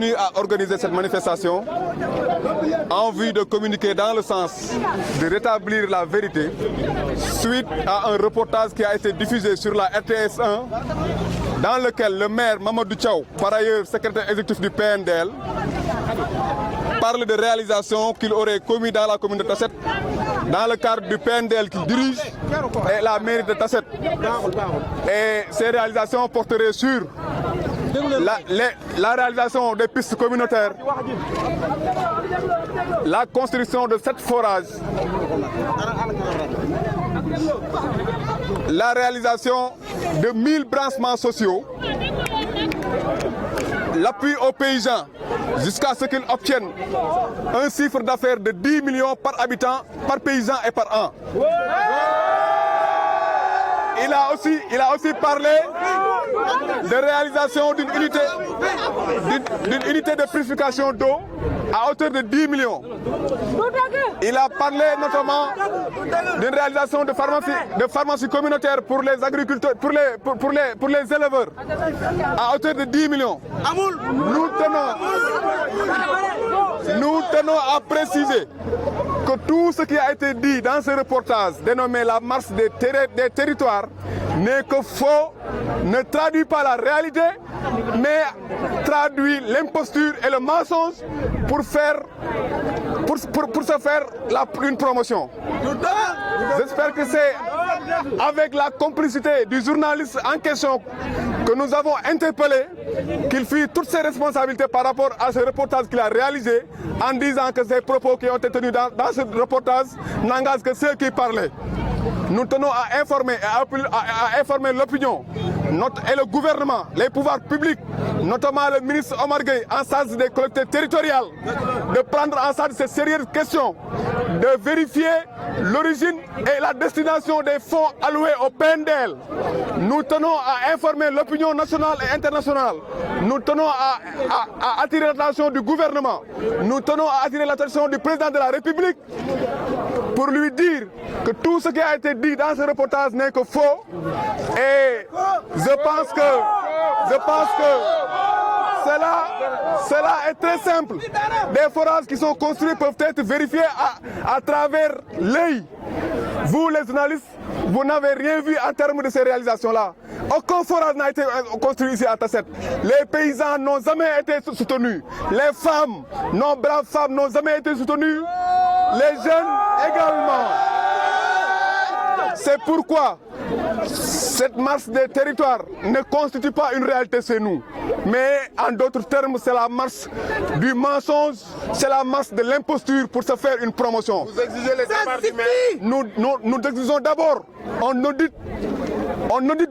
tenu à organiser cette manifestation en vue de communiquer dans le sens de rétablir la vérité suite à un reportage qui a été diffusé sur la RTS1 dans lequel le maire Mamadou Thiaw, par ailleurs secrétaire exécutif du PNDL, parle de réalisations qu'il aurait commis dans la commune de Tasset dans le cadre du PNDL qu'il dirige et la mairie de Tasset. Et ces réalisations porteraient sur la réalisation des pistes communautaires, la construction de 7 forages, la réalisation de 1000 branchements sociaux, l'appui aux paysans jusqu'à ce qu'ils obtiennent un chiffre d'affaires de 10 millions par habitant, par paysan et par an. Il a aussi parlé de réalisation d'une unité de purification d'eau à hauteur de 10 millions. Il a parlé notamment d'une réalisation de pharmacie communautaire pour les agriculteurs, pour les éleveurs à hauteur de 10 millions. Nous tenons à préciser que tout ce qui a été dit dans ce reportage dénommé la marche des territoires n'est que faux, ne traduit pas la réalité, mais traduit l'imposture et le mensonge pour se faire une promotion. J'espère que c'est avec la complicité du journaliste en question que nous avons interpellé qu'il fuit toutes ses responsabilités par rapport à ce reportage qu'il a réalisé en disant que ces propos qui ont été tenus dans ce reportage n'engagent que ceux qui parlaient. Nous tenons à informer à informer l'opinion et le gouvernement, les pouvoirs publics, notamment le ministre Omar Gueye en charge des collectivités territoriales, de prendre en charge cette sérieuse question, de vérifier l'origine et la destination des fonds alloués au PNDL. Nous tenons à informer l'opinion nationale et internationale. Nous tenons à attirer l'attention du gouvernement. Nous tenons à attirer l'attention du président de la République pour lui dire que tout ce qui a été dit dans ce reportage n'est que faux. Et je pense que cela est très simple. Des forages qui sont construits peuvent être vérifiés à travers l'œil. Vous, les journalistes, vous n'avez rien vu en termes de ces réalisations-là. Aucun forage n'a été construit ici à Tasset. Les paysans n'ont jamais été soutenus. Les femmes, nos braves femmes n'ont jamais été soutenues. Les jeunes également. C'est pourquoi cette marche des territoires ne constitue pas une réalité chez nous. Mais en d'autres termes, c'est la marche du mensonge, c'est la marche de l'imposture pour se faire une promotion. Vous exigez les départs du maire. Nous exigons d'abord un audit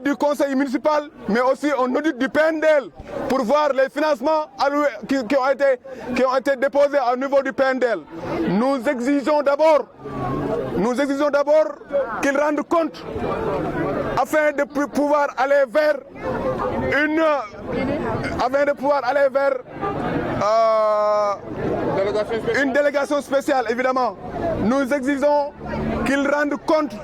du conseil municipal, mais aussi un audit du PNDL pour voir les financements alloués, qui ont été déposés au niveau du PNDL. Nous exigeons d'abord qu'ils rendent compte afin de pouvoir aller vers une délégation spéciale, évidemment. Nous exigeons qu'ils rendent compte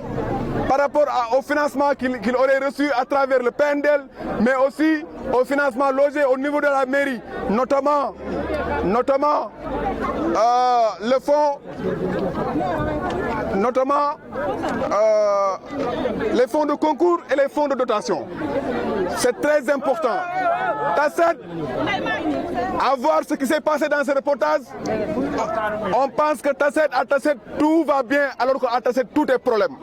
par rapport au financement qu'il aurait reçu à travers le PNDL, mais aussi au financement logé au niveau de la mairie, notamment le fonds, les fonds de concours et les fonds de dotation. C'est très important. Tasset, à voir ce qui s'est passé dans ce reportage, on pense que à Tasset, tout va bien, alors qu'à Tasset, tout est problème.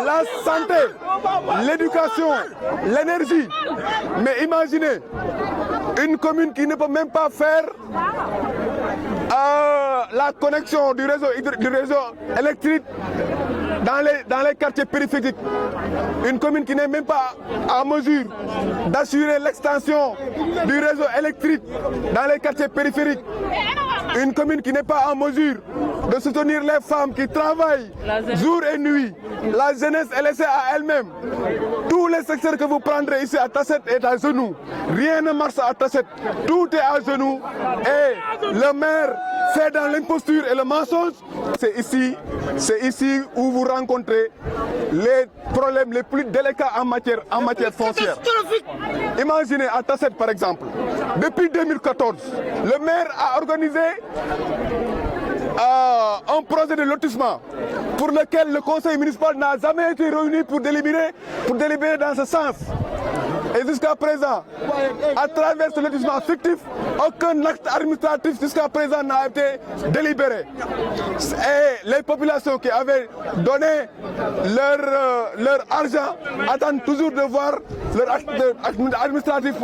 La santé, l'éducation, l'énergie. Mais imaginez, une commune qui ne peut même pas faire la connexion du réseau électrique dans les quartiers périphériques. Une commune qui n'est même pas en mesure d'assurer l'extension du réseau électrique dans les quartiers périphériques. Une commune qui n'est pas en mesure de soutenir les femmes qui travaillent jour et nuit. La jeunesse est laissée à elle-même. Tous Tous les secteurs que vous prendrez ici à Tasset est à genoux. Rien ne marche à Tasset. Tout est à genoux. Et le maire fait dans l'imposture et le mensonge. C'est ici où vous rencontrez les problèmes les plus délicats en matière foncière. Imaginez à Tasset par exemple. Depuis 2014, le maire a organisé un projet de lotissement pour lequel le conseil municipal n'a jamais été réuni pour délibérer dans ce sens. Et jusqu'à présent, à travers ce lotissement fictif, aucun acte administratif jusqu'à présent n'a été délibéré. Et les populations qui avaient donné leur argent attendent toujours de voir leur acte administratif.